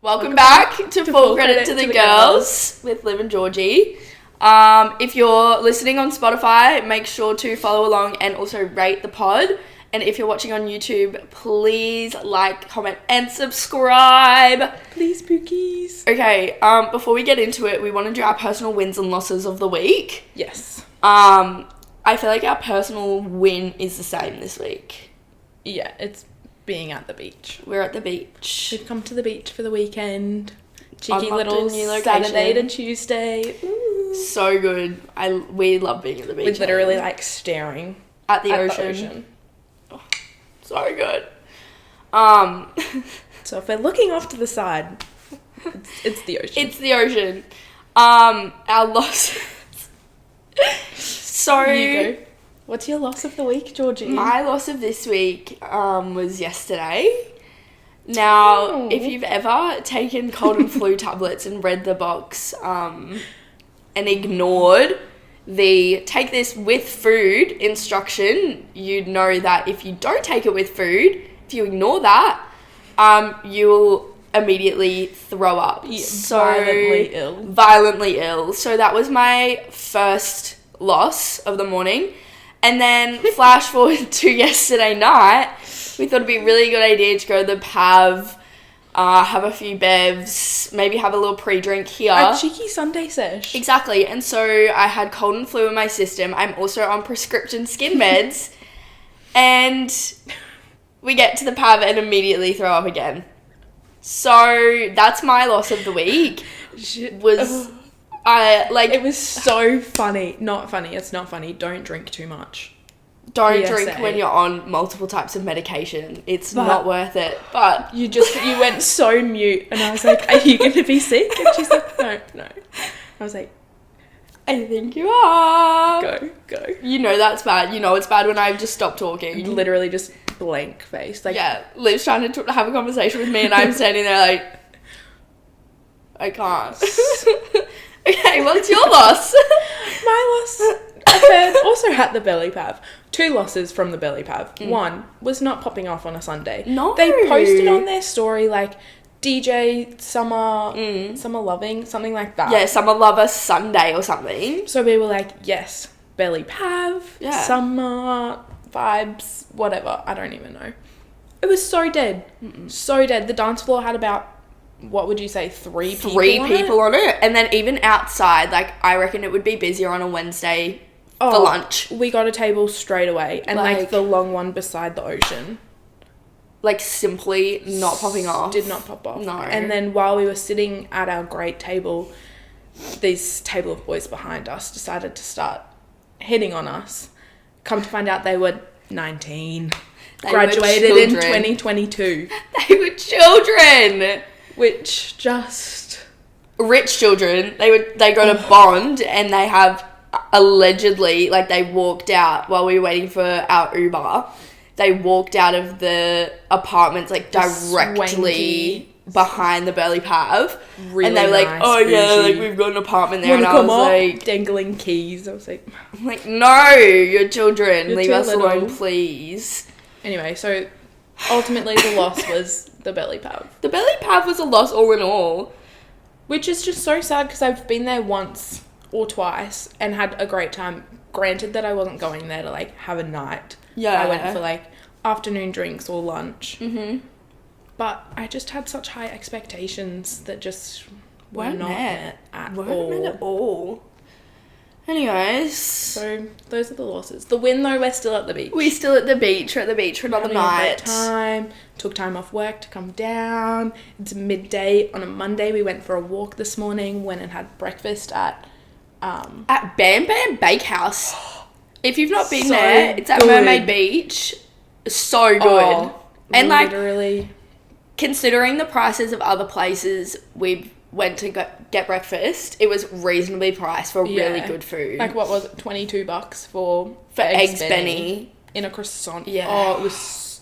Welcome back to Full Credit to the Girls with Liv and Georgie. If you're listening on Spotify, make sure to follow along and also rate the pod. And if you're watching on YouTube, please like, comment, and subscribe. Please, Pookies. Okay, before we get into it, we want to do our personal wins and losses of the week. Yes. I feel like our personal win is the same this week. Yeah, it's being at the beach. We're at the beach. We've come to the beach for the weekend. Cheeky little new location. Saturday to Tuesday. Ooh. So good. We love being at the beach. We're literally like staring at the ocean. Oh, so good. So if we're looking off to the side, it's the ocean. It's the ocean. Our loss. So you go. What's your loss of the week, Georgie? My loss of this week was yesterday. Now, if you've ever taken cold and flu tablets and read the box and ignored the take this with food instruction, you'd know that if you don't take it with food, if you ignore that, you will immediately throw up. Yeah, so violently ill. So that was my first loss of the morning. And then flash forward to yesterday night, we thought it'd be a really good idea to go to the Pav, have a few bevs, maybe have a little pre-drink here. A cheeky Sunday sesh. Exactly. And so I had cold and flu in my system. I'm also on prescription skin meds. And we get to the Pav and immediately throw up again. So that's my loss of the week. It was so funny. Not funny. It's not funny. Don't drink too much. Don't drink when you're on multiple types of medication. It's not worth it. But you went so mute, and I was like, "Are you going to be sick?" And she's like, "No." I was like, "I think you are." Go. You know that's bad. You know it's bad when I just stop talking. Literally just blank face. Like, yeah, Liv's trying to have a conversation with me, and I'm standing there like, I can't. Okay, what's your loss? My loss occurred also at the belly pav. 2 losses from the belly pav. One was not popping off on a Sunday. No. They posted on their story like DJ Summer Loving, something like that. Yeah, Summer Lover Sunday or something. So we were like, yes, belly pav, summer vibes, whatever. I don't even know. It was so dead. So dead. The dance floor had about, what would you say, 3 people on it? And then even outside, like, I reckon it would be busier on a Wednesday for lunch. We got a table straight away. And, like the long one beside the ocean. Like, simply not popping off. Did not pop off. No. And then while we were sitting at our great table, this table of boys behind us decided to start hitting on us. Come to find out they were 19. Graduated in 2022. They were children. Which just... Rich children. They got a bond and they have allegedly, like, they walked out while we were waiting for our Uber. They walked out of the apartments, like, directly behind the Burley Pav. Really and they were like, nice, oh, yeah, like, we've got an apartment there. And I was like... Dangling keys. I was like... I'm like, no, you're children. Leave us alone, please. Anyway, so... Ultimately, the loss was the belly pav. The belly pav was a loss all in all. Which is just so sad because I've been there once or twice and had a great time. Granted that I wasn't going there to, like, have a night. Yeah. I went for, like, afternoon drinks or lunch. Mm-hmm. But I just had such high expectations that just weren't met at all. Anyways. So, those are the losses. The win, though, we're still at the beach. We're still at the beach. We're at the beach for another night. Took time off work to come down. It's midday on a Monday. We went for a walk this morning. Went and had breakfast at Bam Bam Bakehouse. If you've not been there, it's at Mermaid Beach. So good. Oh, and, literally. Like, considering the prices of other places we went to get breakfast, it was reasonably priced for really good food. Like, what was it, $22 for eggs Benny in a croissant. Yeah. Oh, it was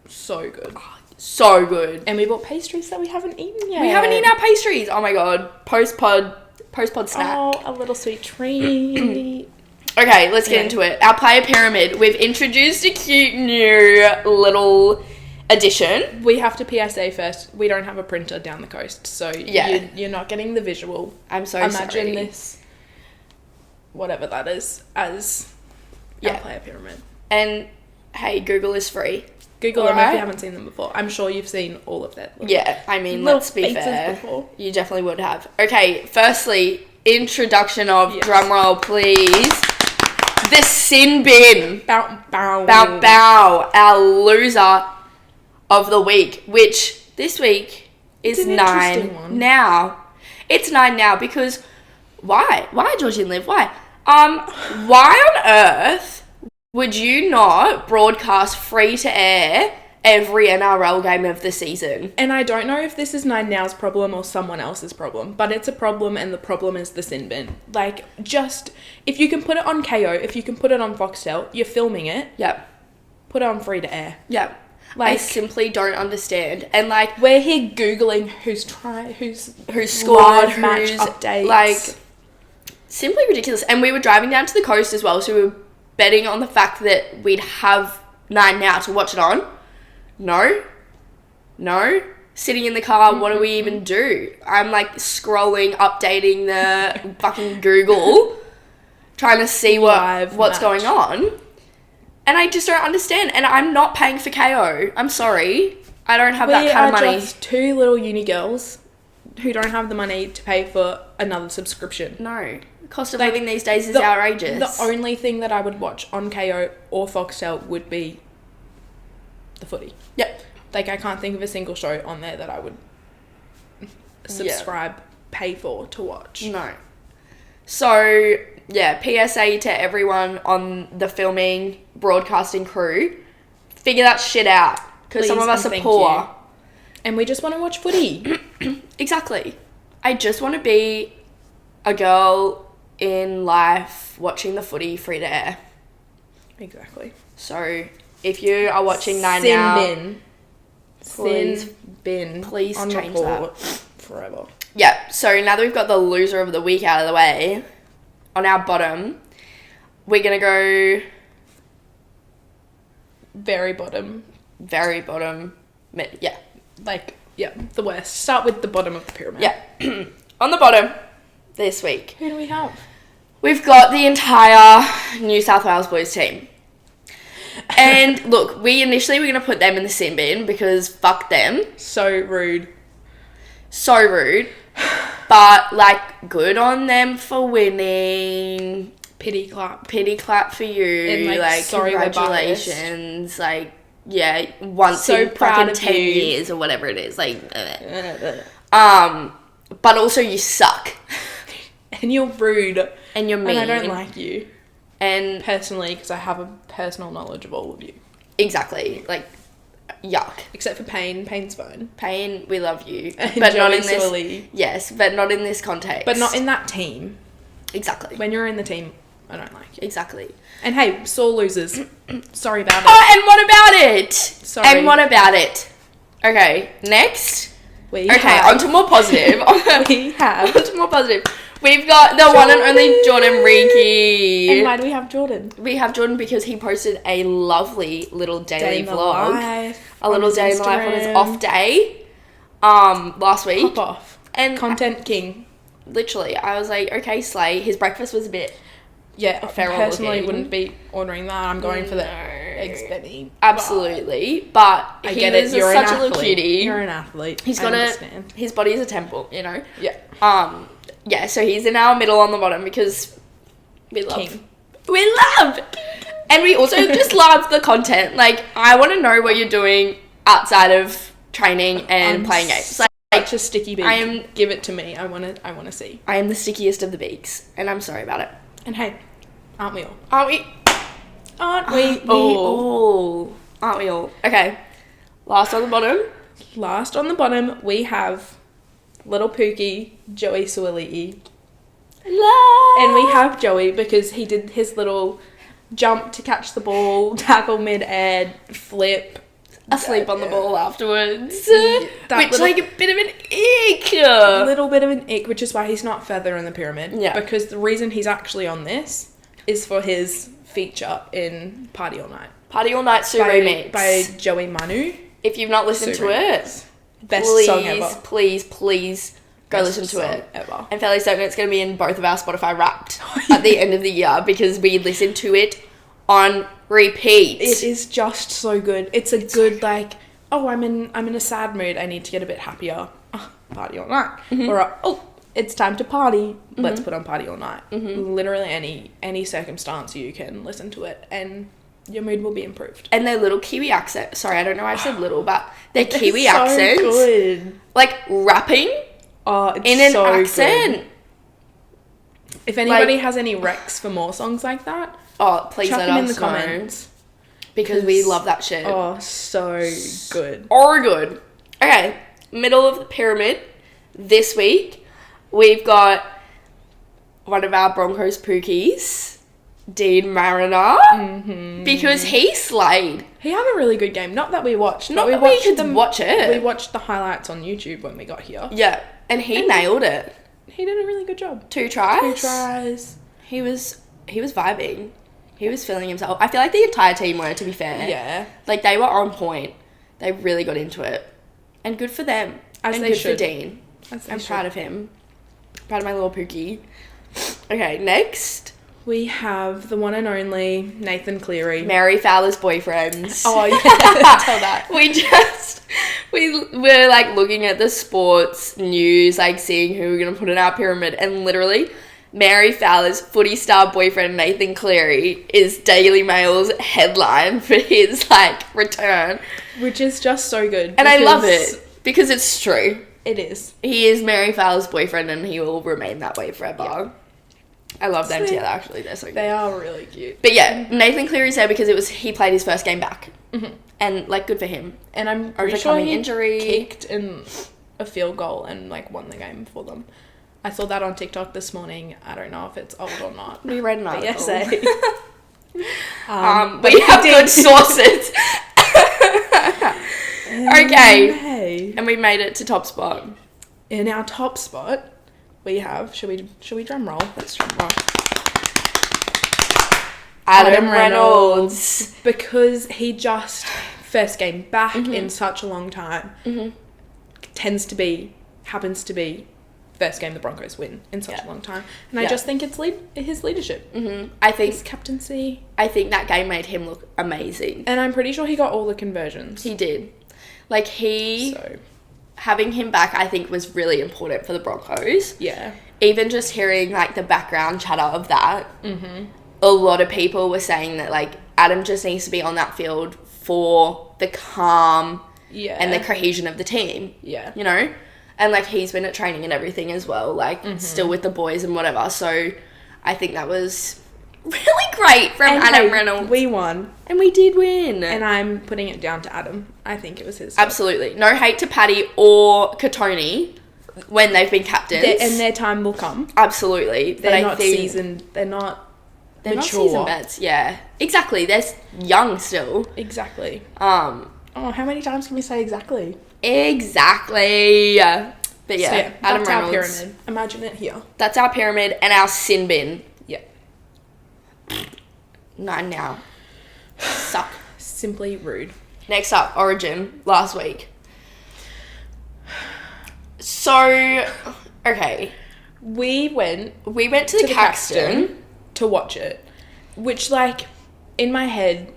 so good. So good. And we bought pastries that we haven't eaten yet. We haven't eaten our pastries. Oh my god. Post-pod snack. Oh, a little sweet treat. Okay, let's get into it. Our player pyramid. We've introduced a cute new little edition. We have to PSA first. We don't have a printer down the coast, so you're not getting the visual. I'm so Imagine sorry. this, whatever that is, as our player pyramid. And hey, Google is free. Google them if you haven't seen them before. I'm sure you've seen all of that. Yeah, I mean, let's be fair. Before. You definitely would have. Okay, firstly, introduction of, drumroll please, the sin bin. Bow, bow. Bow, bow. Our loser of the week, which this week is 9 now. It's 9 now because why? Why, Georgie and Liv? Why? Why on earth would you not broadcast free to air every NRL game of the season? And I don't know if this is 9 Now's problem or someone else's problem, but it's a problem, and the problem is the sin bin. Like, just, if you can put it on KO, if you can put it on Foxtel, you're filming it. Yep. Put it on free to air. Yep. Like, I simply don't understand. And like, we're here Googling who's scored, live match updates. Like, simply ridiculous. And we were driving down to the coast as well, so we were betting on the fact that we'd have 9 Now to watch it on. No. Sitting in the car, what do we even do? I'm like scrolling, updating the fucking Google, trying to see what's going on. And I just don't understand. And I'm not paying for KO. I'm sorry. I don't have that kind of money. We are just two little uni girls who don't have the money to pay for another subscription. No. The cost of living these days is outrageous. The only thing that I would watch on KO or Foxtel would be the footy. Yep. Like, I can't think of a single show on there that I would pay for to watch. No. So, yeah, PSA to everyone on the filming, broadcasting crew, figure that shit out. Because some of us are poor. And we just want to watch footy. Exactly. I just want to be a girl in life watching the footy free to air. Exactly. So, if you are watching 9 Now... Sin bin. Please change that. Forever. Yeah, so now that we've got the loser of the week out of the way, on our bottom, we're going to go... Very bottom. Yeah. Like, yeah, the worst. Start with the bottom of the pyramid. Yeah. On the bottom, this week. Who do we have? We've got the entire New South Wales boys team. And look, we initially were going to put them in the sin bin because fuck them. So rude. But, like, good on them for winning. Pity clap for you. And, like, sorry, congratulations. Like, yeah, once so in fucking 10 years or whatever it is. Like, but also you suck. And you're rude. And you're mean. And I don't like you. And personally, because I have a personal knowledge of all of you. Exactly. Like, yuck. Except for Pain. Pain's fine. Pain, we love you. But not in this. Yes, but not in this context. But not in that team. Exactly. When you're in the team, I don't like you. Exactly. And hey, sore losers. Sorry about it. Oh, and what about it? Sorry. And what about it? Okay, next. Onto more positive. Onto more positive. We've got the one and only Jordan Reiki. And why do we have Jordan? We have Jordan because he posted a lovely little daily vlog. A little day in the life on his off day. Last week. Pop off. And content king. Literally, I was like, okay, slay. His breakfast was a bit feral personally looking. Wouldn't be ordering that. I'm going for the eggs Benny. Absolutely. But I get it. You're such a little cutie. You're an athlete. He's got his body is a temple, you know? Yeah. Yeah, so he's in our middle on the bottom because we love. King. We love! And we also just love the content. Like, I want to know what you're doing outside of training and playing games. Like, such a sticky beak. Give it to me. I want to see. I am the stickiest of the beaks, and I'm sorry about it. And hey, aren't we all? Aren't we? Aren't we all? Aren't we all? Okay. Last on the bottom, we have little Pookie, Joey Suoli'i. And we have Joey because he did his little jump to catch the ball, tackle mid-air, flip. Asleep on the ball afterwards. Which, like, a bit of an ick. A little bit of an ick, which is why he's not further in the pyramid. Yeah. Because the reason he's actually on this is for his feature in Party All Night. Party All Night Sue remix. By Joey Manu. if you've not listened Super to it, nice. Best song ever. Please go Best listen to it. Ever. And fairly certain it's going to be in both of our Spotify Wrapped at the end of the year because we listened to it on repeat. It is just so good. It's good like, oh, I'm in a sad mood. I need to get a bit happier. Party all night. Or it's time to party. Let's put on Party All Night. Literally any circumstance you can listen to it and your mood will be improved. And their little Kiwi accent. Sorry, I don't know why I said little, but their Kiwi so accents. Good. Like rapping It's in an so accent. Good. If anybody has any recs for more songs like that, please chuck let them us in the know. comments. Because we love that shit. Oh, so good. Or good. Okay, middle of the pyramid. This week, we've got one of our Broncos pookies, Dean Mariner, because he slayed. He had a really good game. Not that we watched. Not but that we we watched could them. watch it. We watched the highlights on YouTube when we got here. Yeah, and he nailed it. He did a really good job. 2 tries. 2 tries. He was vibing. He was feeling himself. I feel like the entire team were, to be fair. Yeah. Like, they were on point. They really got into it. And good for them. As and they good should. for Dean. I'm should. proud of him. Proud of my little pookie. Okay, next. We have the one and only Nathan Cleary. Mary Fowler's boyfriends. Oh, yeah. Tell that. We were, like, looking at the sports news, like, seeing who we're going to put in our pyramid. And literally, Mary Fowler's footy star boyfriend, Nathan Cleary, is Daily Mail's headline for his, like, return. Which is just so good. And I love it. Because it's true. It is. He is Mary Fowler's boyfriend and he will remain that way forever. Yeah. I love them together, actually. They're so cute. They are really cute. But yeah, Nathan Cleary's there because he played his first game back. And, like, good for him. And I'm pretty sure he kicked in a field goal and, like, won the game for them. I saw that on TikTok this morning. I don't know if it's old or not. We read an article. PSA. We have good sources. Okay. Hey. And we made it to top spot. In our top spot, we have, should we drum roll? Let's drum roll. Adam Reynolds. Because he just, first game back in such a long time, happens to be first game the Broncos win in such a long time. And I just think it's his leadership. I think his captaincy. I think that game made him look amazing. And I'm pretty sure he got all the conversions. He did. Like, having him back, I think, was really important for the Broncos. Yeah. Even just hearing, like, the background chatter of that, a lot of people were saying that, like, Adam just needs to be on that field for the calm and the cohesion of the team. Yeah. You know? And, like, he's been at training and everything as well, like, still with the boys and whatever. So, I think that was really great from Adam Reynolds. We won. And we did win. And I'm putting it down to Adam. I think it was his. Absolutely. No hate to Paddy or Katoni when they've been captains. And their time will come. Absolutely. They're not seasoned. They're not mature. Not seasoned vets, yeah. Exactly. They're young still. Exactly. How many times can we say exactly? Exactly. But yeah, so yeah, Adam that's Reynolds. Our pyramid. Imagine it here. That's our pyramid and our sin bin. Yeah. 9 now. Suck. Simply rude. Next up, Origin, last week. So, okay. We went to the Caxton to watch it, which, like, in my head,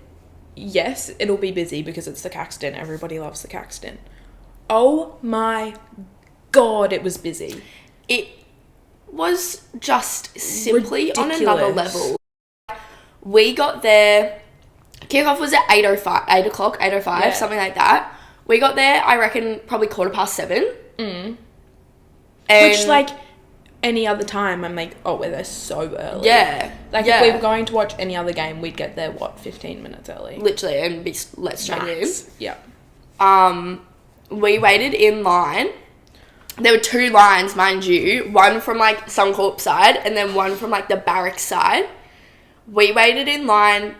yes, it'll be busy because it's the Caxton. Everybody loves the Caxton. Oh my God, it was busy. It was just simply ridiculous. On another level. We got there, kickoff was at 8 o'clock, 8:05, something like that. We got there, I reckon, probably 7:15. And which, like, any other time, I'm like, oh, we're there so early. Yeah. Like, if we were going to watch any other game, we'd get there, 15 minutes early? Literally, and be let straight in. Yeah. We waited in line. There were 2 lines, mind you. One from, like, Suncorp side and then one from, like, the barracks side. We waited in line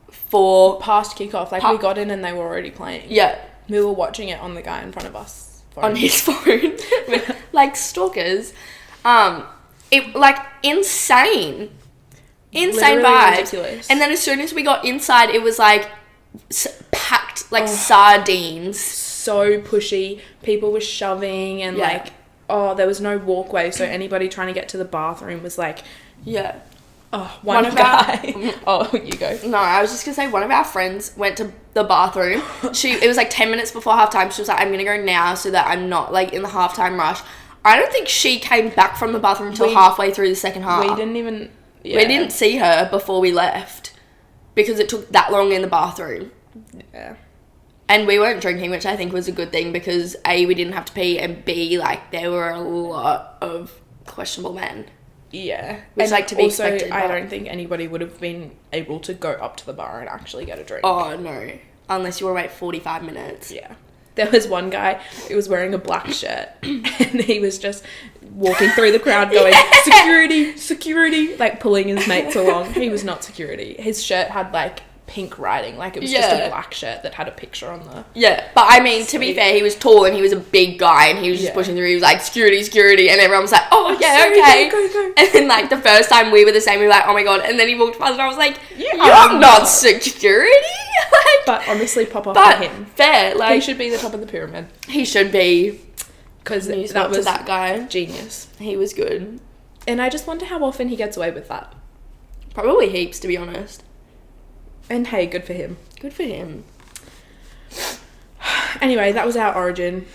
for... Past kickoff. Like, we got in and they were already playing. Yeah. We were watching it on the guy in front of us. On his phone. Like, stalkers. It, like, insane Literally vibes. Ridiculous. And then as soon as we got inside, it was, like, packed like sardines. so pushy. People were shoving and like, oh, there was no walkway, so anybody trying to get to the bathroom was like, oh, one guy. Oh, you go. No, I was just gonna say one of our friends went to the bathroom. It was like 10 minutes before halftime. She was like, I'm gonna go now so that I'm not like in the halftime rush. I don't think she came back from the bathroom until halfway through the second half. We didn't even... Yeah. We didn't see her before we left because it took that long in the bathroom. Yeah. And we weren't drinking, which I think was a good thing because A, we didn't have to pee, and B, like, there were a lot of questionable men. Yeah. Which, and like, to be also, expected. I don't think anybody would have been able to go up to the bar and actually get a drink. Oh, no. Unless you were wait 45 minutes. Yeah. There was one guy who was wearing a black shirt and he was just walking through the crowd going, security, security, like pulling his mates along. He was not security. His shirt had like pink writing, like it was just a black shirt that had a picture on the... Yeah, but I mean, to be fair, he was tall and he was a big guy and he was just pushing through. He was like, security, security, and everyone was like, oh yeah, sorry, okay. Go. And then like the first time we were the same, we were like, oh my god, and then he walked past and I was like, you're not security? Like, but honestly, pop off to him. Fair, like... He should be the top of the pyramid. He should be. Because that was that guy. Genius. He was good. And I just wonder how often he gets away with that. Probably heaps, to be honest. And hey, good for him. Good for him. Anyway, that was our origin.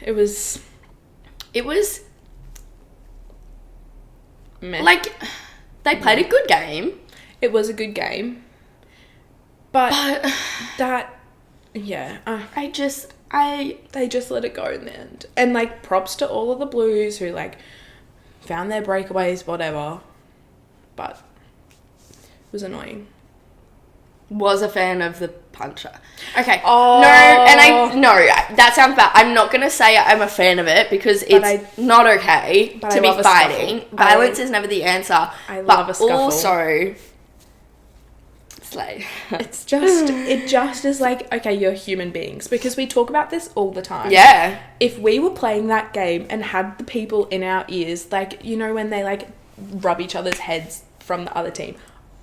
It was meh. Like, they played a good game. It was a good game. But that, yeah. They just let it go in the end. And, like, props to all of the Blues who, like, found their breakaways, whatever. But it was annoying. Was a fan of the puncher. Okay. Oh. No, that sounds bad. I'm not going to say I'm a fan of it because it's not okay to be fighting. Violence is never the answer. I love a scuffle. Also, it's like... it just is like, okay, you're human beings. Because we talk about this all the time. Yeah. If we were playing that game and had the people in our ears, like, you know, when they, like, rub each other's heads from the other team...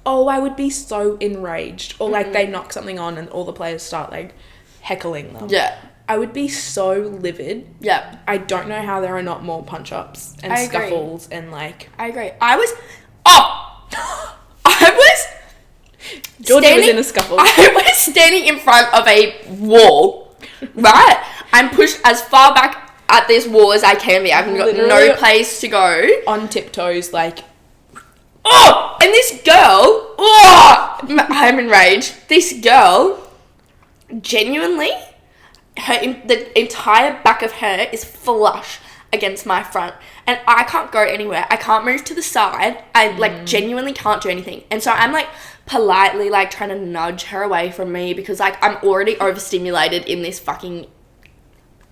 Oh, I would be so enraged. Or, like, they knock something on and all the players start, like, heckling them. Yeah. I would be so livid. Yeah. I don't know how there are not more punch-ups and scuffles and, like... I agree. Georgie was in a scuffle. I was standing in front of a wall, right? I'm pushed as far back at this wall as I can be. I've got no place to go. On tiptoes, like... Oh! And this girl... Oh! I'm enraged. This girl, genuinely, the entire back of her is flush against my front. And I can't go anywhere. I can't move to the side. I, like, genuinely can't do anything. And so I'm, like, politely, like, trying to nudge her away from me because, like, I'm already overstimulated in this fucking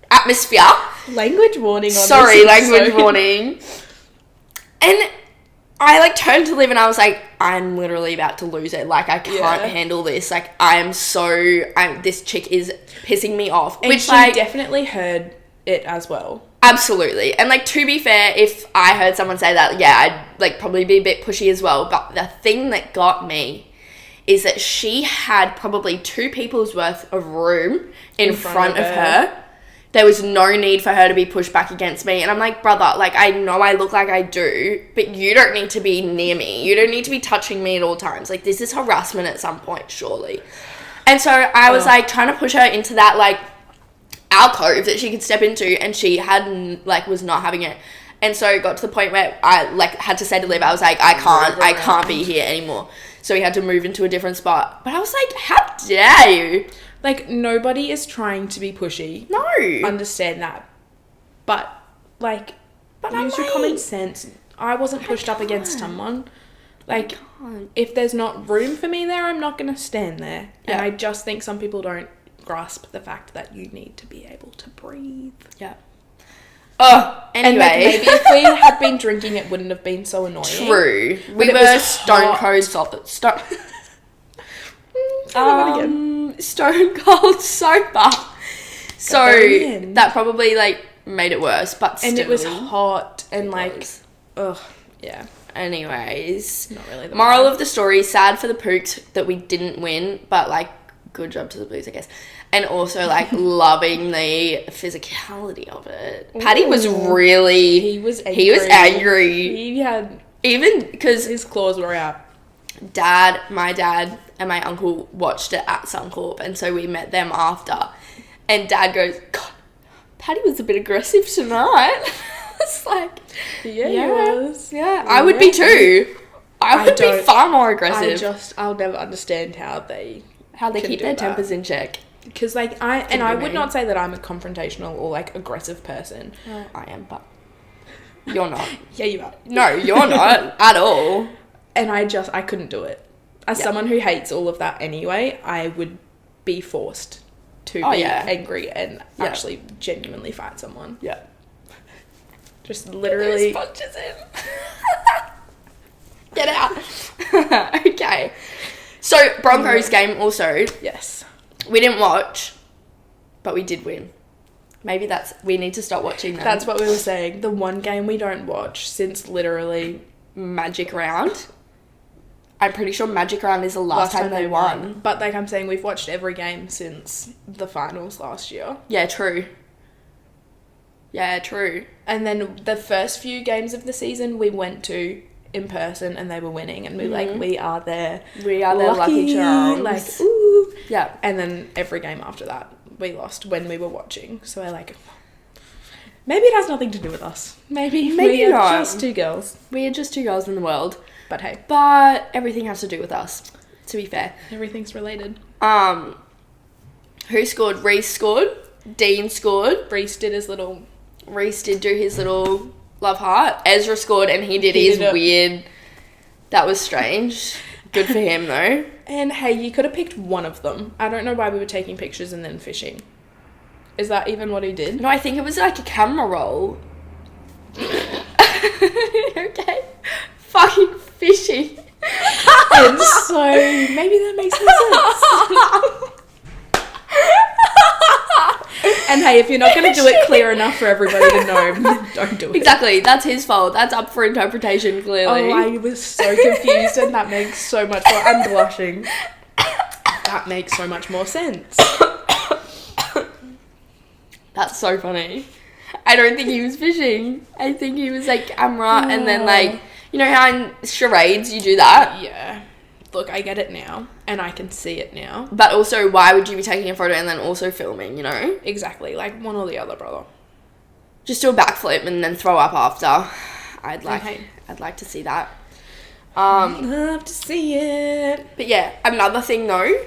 atmosphere. Language warning on Sorry, language warning. And... I, like, turned to Liv and I was like, I'm literally about to lose it. Like, I can't handle this. Like, this chick is pissing me off. And she definitely heard it as well. Absolutely. And, like, to be fair, if I heard someone say that, yeah, I'd, like, probably be a bit pushy as well. But the thing that got me is that she had probably 2 people's worth of room in front of her. There was no need for her to be pushed back against me. And I'm like, brother, like, I know I look like I do, but you don't need to be near me. You don't need to be touching me at all times. Like, this is harassment at some point, surely. And so I was, like, trying to push her into that, like, alcove that she could step into, and she hadn't, like, was not having it. And so it got to the point where I, like, had to say to Liv, I was like, I can't be here anymore. So we had to move into a different spot. But I was like, how dare you? Like, nobody is trying to be pushy. No. Understand that. But, like, use your common sense. I wasn't pushed up against someone. Like, if there's not room for me there, I'm not going to stand there. Yeah. And I just think some people don't grasp the fact that you need to be able to breathe. Yeah. Oh, anyway. And, like, maybe if we had been drinking, it wouldn't have been so annoying. True. We were stone cold stone cold sober. So that probably, like, made it worse, but still. And it was hot and, like, ugh, yeah. Anyways. Not really the moral of the story, sad for the Pooks that we didn't win, but, like, good job to the Blues, I guess. And also, like, loving the physicality of it. Paddy was really... He was angry. He was angry. He had... Even because... His claws were out. My dad and my uncle watched it at Suncorp, and so we met them after. And Dad goes, God, Paddy was a bit aggressive tonight. It's like... Yeah, he was. Yeah, I would be too. I would be far more aggressive. I'll never understand how they keep their tempers in check. Because, like, I would not say that I'm a confrontational or, like, aggressive person. Well, I am, but you're not. Yeah, you are. No, you're not at all. And I couldn't do it. As someone who hates all of that anyway, I would be forced to be angry and actually genuinely fight someone. Yeah. Just literally... punches in. Get out. Okay. So, Broncos game also. Yes. We didn't watch, but we did win. Maybe we need to start watching them. That's what we were saying. The one game we don't watch since literally... Magic Round. I'm pretty sure Magic Round is the last time they won. But, like I'm saying, we've watched every game since the finals last year. Yeah, true. Yeah, true. And then the first few games of the season we went to in person and they were winning and we we are there. We are their lucky charms. Like, ooh. Yeah. And then every game after that we lost when we were watching. So we're like, maybe it has nothing to do with us. Maybe we are just two girls. We are just two girls in the world. But hey. But everything has to do with us, to be fair. Everything's related. Who scored? Reece scored. Dean scored. Reece did do his little love heart. Ezra scored and he did his weird... That was strange. Good for him, though. And hey, you could have picked one of them. I don't know why we were taking pictures and then fishing. Is that even what he did? No, I think it was like a camera roll. Okay. Fucking fishing. And so maybe that makes more sense. And hey, if you're not going to do it clear enough for everybody to know, don't do it. Exactly. That's his fault. That's up for interpretation, clearly. Oh, I was so confused and that makes so much more... I'm blushing. That makes so much more sense. That's so funny. I don't think he was fishing. I think he was like camera and then like... You know how in charades you do that? Yeah. Look, I get it now. And I can see it now. But also, why would you be taking a photo and then also filming, you know? Exactly. Like, one or the other, brother. Just do a backflip and then throw up after. I'd like to see that. I'd love to see it. But yeah, another thing though,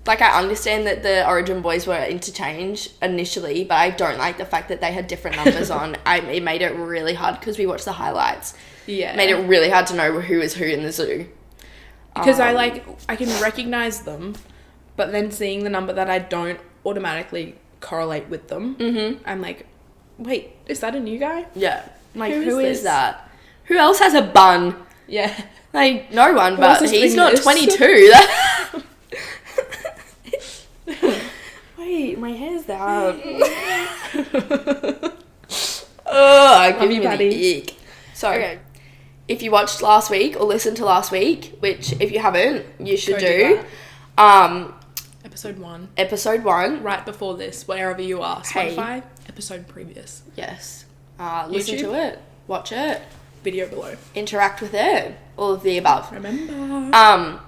like I understand that the Origin boys were interchanged initially, but I don't like the fact that they had different numbers on. It made it really hard because we watched the highlights. Yeah. It made it really hard to know who is who in the zoo. Because I can recognise them, but then seeing the number that I don't automatically correlate with them, I'm like, wait, is that a new guy? Yeah. Like, who is that? Who else has a bun? Yeah. Like, no one, but he's not 22. Wait, my hair's down. Oh, I give you the ick. So, okay. If you watched last week or listened to last week, which if you haven't, you should do. Episode 1. Episode 1. Right before this, wherever you are. Spotify, episode previous. Yes. Listen to it. Watch it. Video below. Interact with it. All of the above. Remember.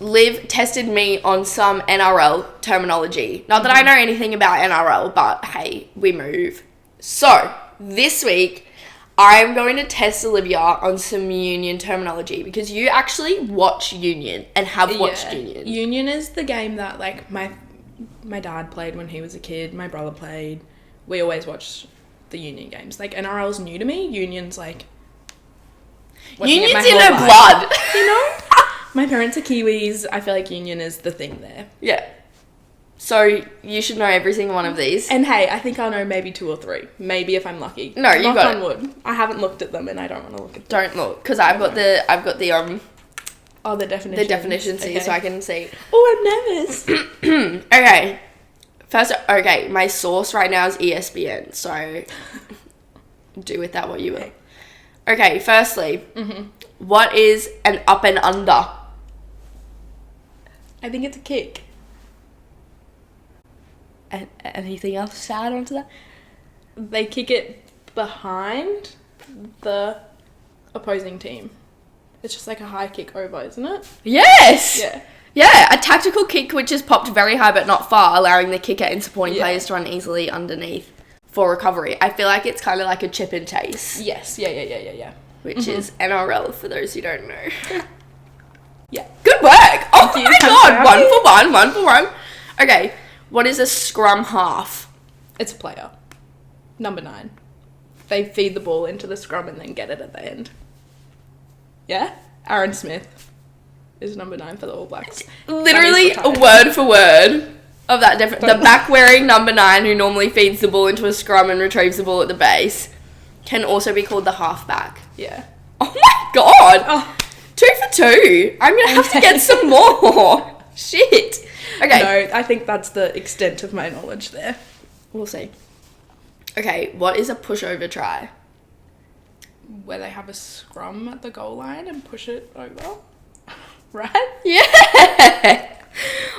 Liv tested me on some NRL terminology. Not that I know anything about NRL, but hey, we move. So, this week, I'm going to test Olivia on some Union terminology because you actually watch Union and have watched Union. Union is the game that, like, my dad played when he was a kid. My brother played. We always watched the Union games. Like, NRL's new to me. Union's, like... Union's in her blood. You know? My parents are Kiwis. I feel like Union is the thing there. Yeah. So, you should know every single one of these. And hey, I think I'll know maybe 2 or 3. Maybe if I'm lucky. No, you got it. Wood. I haven't looked at them and I don't want to look at them. Don't look, because I've got the the definitions. The definitions here, so I can see. Oh, I'm nervous. Okay. First, my source right now is ESPN, so do with that what you will. Okay, firstly, what is an up and under? I think it's a kick. Anything else to add on to that? They kick it behind the opposing team. It's just like a high kick over, isn't it? Yes! Yeah. Yeah, a tactical kick which is popped very high but not far, allowing the kicker and supporting players to run easily underneath for recovery. I feel like it's kind of like a chip and chase. Yes. Yeah. Which is NRL for those who don't know. Yeah. Good work! Oh Thank you. my god, 1 for 1. Okay, what is a scrum half? It's a player. Number 9. They feed the ball into the scrum and then get it at the end. Yeah? Aaron Smith is number 9 for the All Blacks. Literally word for word of that the back wearing number 9 who normally feeds the ball into a scrum and retrieves the ball at the base can also be called the halfback. Yeah. Oh my god! Oh. 2 for 2. I'm gonna have to get some more. Shit. Okay. No, I think that's the extent of my knowledge there. We'll see. Okay, what is a pushover try? Where they have a scrum at the goal line and push it over. Right? Yeah!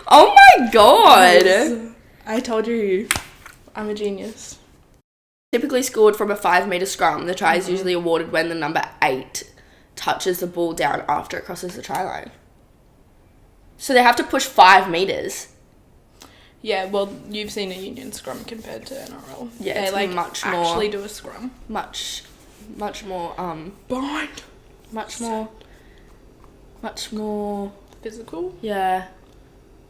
Oh my god! I told you, I'm a genius. Typically scored from a 5-metre scrum, the try is usually awarded when the number 8 touches the ball down after it crosses the try line. So they have to push 5 metres. Yeah, well, you've seen a Union scrum compared to NRL. Yeah, they it's like much more... actually do a scrum. Much more, Bind! Much more... Physical? Yeah.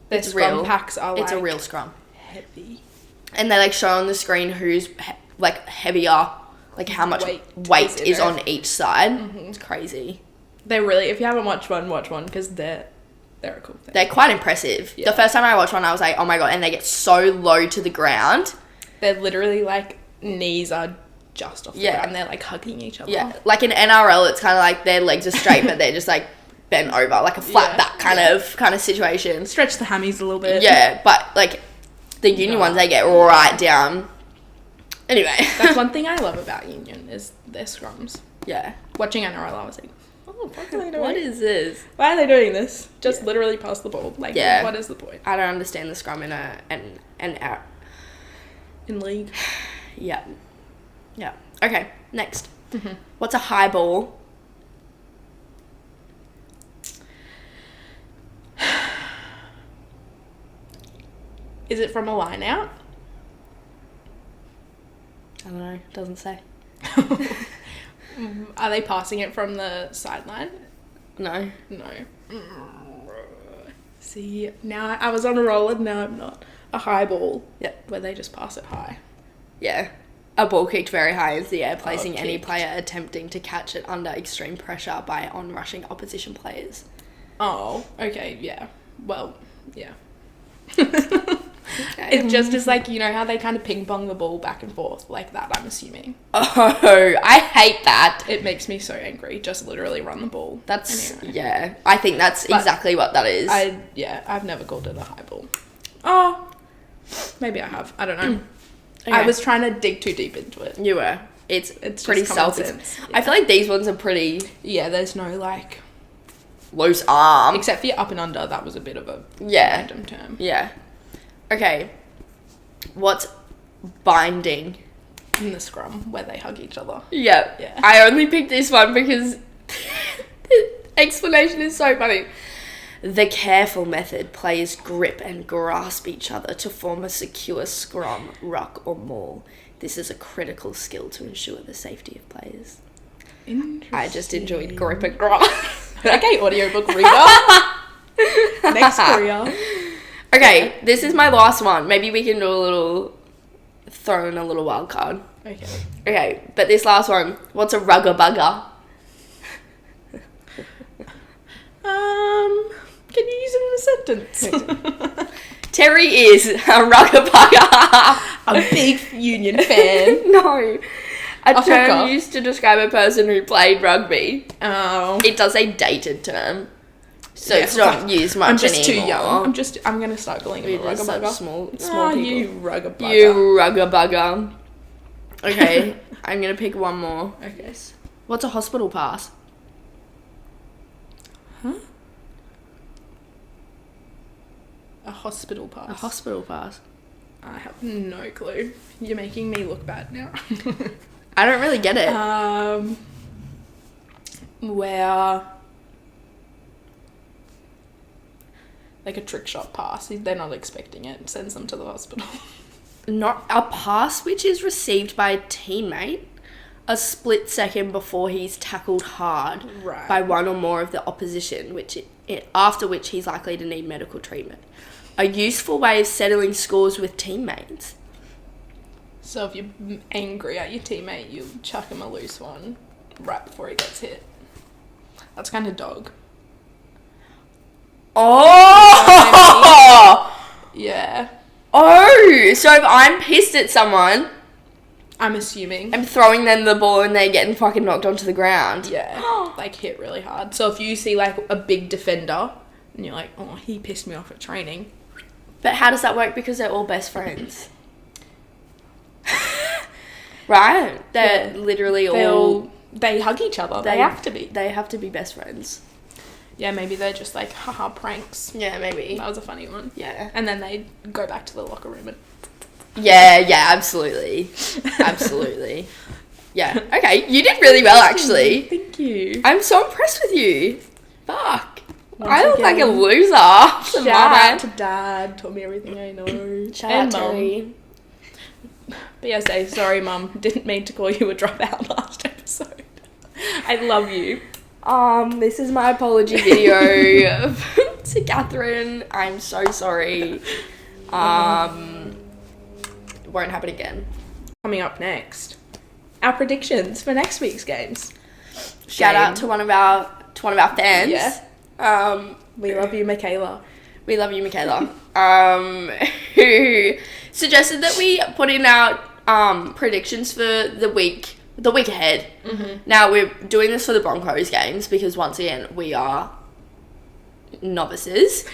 Their It's scrum real. packs are It's a real scrum. heavy. And they like show on the screen who's heavier, like how much weight is on each side. It's crazy. They really, if you haven't watched one, watch one because they're a cool thing. They're quite impressive. Yeah. The first time I watched one, I was like, oh my god, and they get so low to the ground. They're literally like knees are just off the ground. They're like hugging each other. Yeah, like in NRL, it's kind of like their legs are straight, but they're just like bent over, like a flat back kind of situation. Stretch the hammies a little bit. Yeah, but like the Union ones, they get right down. Anyway. That's one thing I love about Union is their scrums. Yeah. Watching NRL, I was like, oh, what are they doing? What is this? Why are they doing this? Just literally pass the ball. Like, what is the point? I don't understand the scrum in in league. Yeah. Okay, next. What's a high ball? Is it from a line out? I don't know. It doesn't say. Are they passing it from the sideline? No. See, now I was on a roll and now I'm not. A high ball. Yeah. Where they just pass it high. Yeah. A ball kicked very high into the air, placing any player attempting to catch it under extreme pressure by onrushing opposition players. Oh, okay, yeah. Well, yeah. Okay. It just is like, you know how they kind of ping pong the ball back and forth like that, I'm assuming. Oh, I hate that. It makes me so angry. Just literally run the ball. Yeah. I think that's exactly what that is. I've never called it a high ball. Oh, maybe I have. I don't know. Okay. I was trying to dig too deep into it. You were. It's pretty self-sense. I feel like these ones are pretty... Yeah, there's no like... loose arm. Except for your up and under, that was a bit of a random term. Yeah. Okay. What's binding? In the scrum, where they hug each other. Yeah. I only picked this one because the explanation is so funny. The careful method, players grip and grasp each other to form a secure scrum, ruck or maul. This is a critical skill to ensure the safety of players. I just enjoyed grip and grasp. Okay, audiobook reader. Next career. Okay, this is my last one. Maybe we can do throw in a little wild card. Okay, but this last one, what's a rugger bugger? Can you use it in a sentence? Terry is a rugger bugger. A big Union fan. No. A term hooker. used to describe a person who played rugby. Oh. It does a dated term. So it's not used much anymore. I'm just too young. I'm going to start calling him a rugger bugger. Small people. You rugger bugger. You rugger bugger. Okay, I'm going to pick one more. Okay. What's a hospital pass? Huh? A hospital pass. A hospital pass. I have no clue. You're making me look bad now. I don't really get it. Where like a trick shot pass, they're not expecting it, sends them to the hospital. Not a pass which is received by a teammate a split second before he's tackled hard by one or more of the opposition, after which he's likely to need medical treatment. A useful way of settling scores with teammates. So if you're angry at your teammate, you chuck him a loose one right before he gets hit. That's kind of dog. Oh! Yeah. Oh! So if I'm pissed at someone, I'm assuming I'm throwing them the ball and they're getting fucking knocked onto the ground. Yeah. Like hit really hard. So if you see like a big defender and you're like, oh, he pissed me off at training. But how does that work? Because they're all best friends. Right? They're literally all... They hug each other. They have to be. They have to be best friends. Yeah, maybe they're just like, haha, pranks. Yeah, maybe. That was a funny one. Yeah. And then they go back to the locker room and... Yeah, absolutely. Absolutely. Yeah. Okay, you did really well, actually. Thank you. I'm so impressed with you. Fuck. I look like a loser. Shout out to Dad. Told me everything I know. Shout out to Terry. BSA, sorry, Mum. Didn't mean to call you a dropout last episode. I love you. This is my apology video to Catherine. I'm so sorry. Won't happen again. Coming up next, our predictions for next week's games. Shout out to one of our fans. Yeah. We love you, Michaela. We love you, Michaela. Who suggested that we put in our predictions for the week ahead. Mm-hmm. Now we're doing this for the Broncos games because once again we are novices.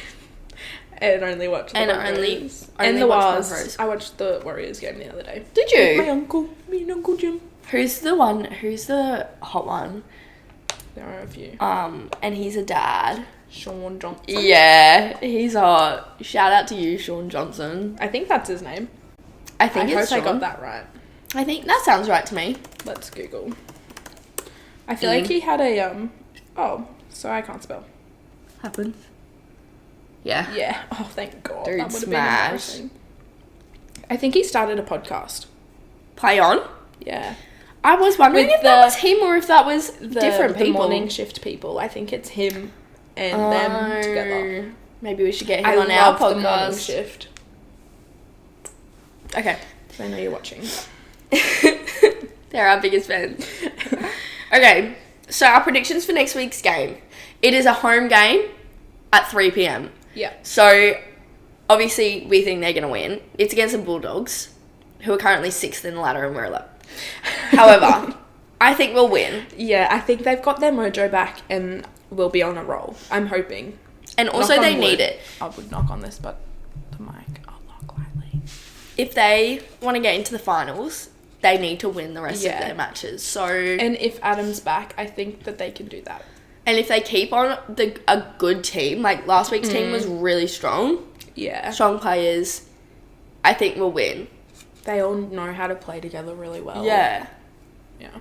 And only watch the Broncos. Only the watch Broncos. I watched the Warriors game the other day. Did you? With me and Uncle Jim. Who's the hot one? There are a few. And he's a dad. Sean Johnson. Yeah, he's hot. Shout out to you, Sean Johnson. I think that's his name. I hope I got that right. I think that sounds right to me. Let's Google. I feel like he had a so I can't spell. Happens. Yeah. Yeah. Oh, thank God. Dude, that would have been smash. embarrassing. I think he started a podcast. Play on? Yeah. I was wondering if that was him or if that was different people. The morning shift people. I think it's him and them together. Maybe we should get him on our podcast. The morning shift. Okay. I know you're watching. They're our biggest fans. Okay. So our predictions for next week's game. It is a home game at 3 p.m. Yeah. So, obviously, we think they're going to win. It's against the Bulldogs, who are currently 6th in the ladder and we're 11th. However, I think we'll win. Yeah, I think they've got their mojo back and we'll be on a roll. I'm hoping. And also they need it. I would knock on this, but the mic, I'll knock lightly. If they want to get into the finals, they need to win the rest of their matches. So, and if Adam's back, I think that they can do that. And if they keep on a good team, like last week's team was really strong. Yeah. Strong players, I think we'll win. They all know how to play together really well. Yeah. Yeah.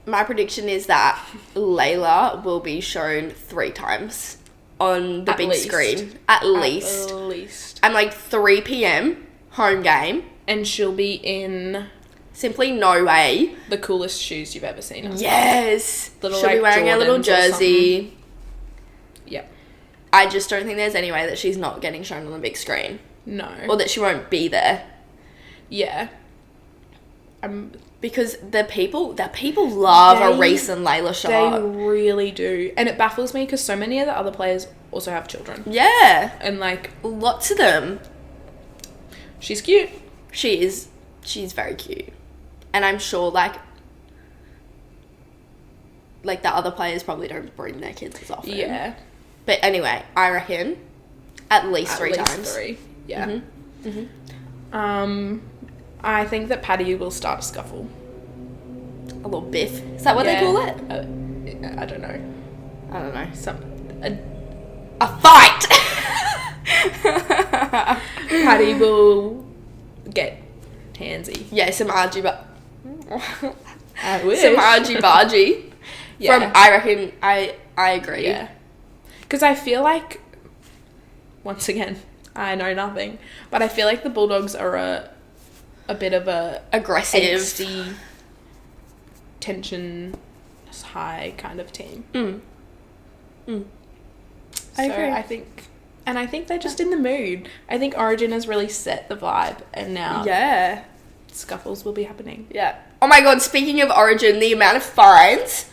My prediction is that Layla will be shown 3 times on the big screen. At least. And like 3 p.m, home game. And she'll be in... Simply No Way. The coolest shoes you've ever seen. Yes. She'll like be wearing Jordans a little jersey. Yep. I just don't think there's any way that she's not getting shown on the big screen. No. Or that she won't be there. Yeah. Because the people love a Reese and Layla shot. They really do. And it baffles me because so many of the other players also have children. Yeah. And like... Lots of them. She's cute. She is. She's very cute. And I'm sure, like the other players probably don't bring their kids as often. Yeah. But anyway, I reckon at least 3 times. 3. Yeah. Mm-hmm. Mm-hmm. I think that Paddy will start a scuffle. A little biff. Is that what they call it? I don't know. I don't know. A fight! Paddy will get handsy. Yeah, some argy I wish. some argy bargy. Yeah. From I reckon I agree. Yeah. Because I feel like, once again, I know nothing, but I feel like the Bulldogs are a bit of a Aggressive. angsty, tension high kind of team. I agree. I think they're just in the mood. I think Origin has really set the vibe, and now Yeah. scuffles will be happening. Yeah. Oh my god, speaking of Origin, the amount of fines.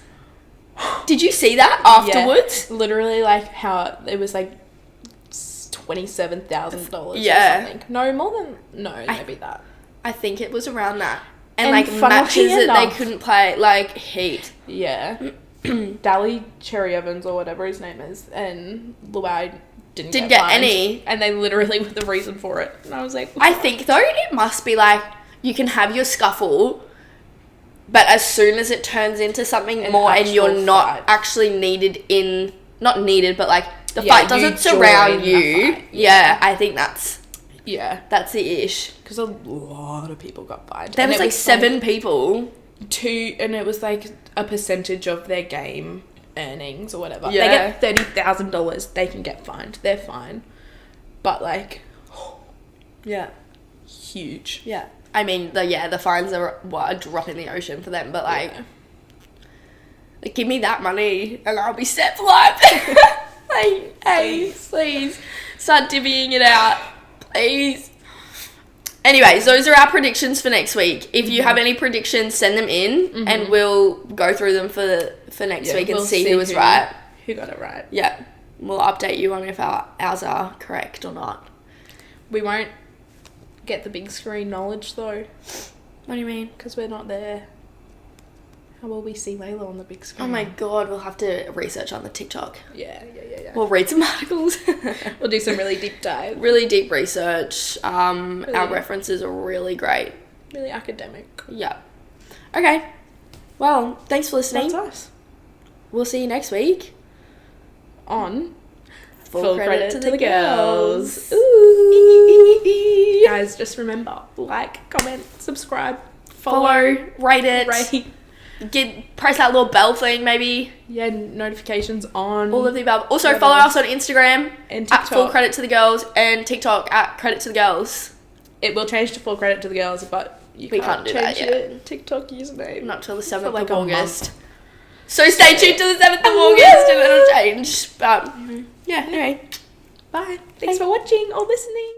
Did you see that afterwards? Yeah. Literally, like, how it was like $27,000 Yeah. or something. No, more than, maybe that. I think it was around that. And And like funnily matches that they enough- couldn't play, like heat. Yeah. Dally Cherry Evans or whatever his name is, and Luai didn't get fined, any. and they literally were the reason for it. And I was like, I think though it must be like you can have your scuffle, but as soon as it turns into something An more and you're actual not fight. actually not needed, but like the Yeah, fight doesn't you surround join the you. fight, Yeah, I think that's yeah, the ish. because a lot of people got fined. There And was it like 7 people. and it was like a percentage of their game earnings or whatever. Yeah. They get $30,000. They can get fined. They're fine, but like, Yeah. huge. Yeah. I mean, the fines are a drop in the ocean for them, but like, Yeah. like, give me that money and I'll be set for life. Like, hey, please start divvying it out, please. Anyways, those are our predictions for next week. If you have any predictions, send them in and we'll go through them for next week and we'll see who was right. Who got it right? Yeah. We'll update you on if ours are correct or not. We won't get the big screen knowledge though, What do you mean? because we're not there. How will we see Layla on the big screen? Oh my god, we'll have to research on the TikTok. Yeah. We'll read some articles. We'll do some really deep dive. Really deep research. Our references are really great. Really academic. Yeah. Okay. Well, thanks for listening. That's us. We'll see you next week. On Full credit to the girls. Ooh. Guys, just remember, like, comment, subscribe, Follow, rate it. rate. Press that little bell thing, maybe. Yeah, notifications on. All of the above. Also, Whatever. follow us on Instagram And at TikTok. Full Credit to the Girls and TikTok at Credit to the Girls. It will change to full credit to the girls, but we can't do change that yet. your TikTok username. Not till the 7th For like of a August. So stay tuned till the 7th of August and it'll change. But, yeah, anyway. Bye. Thanks for watching or listening.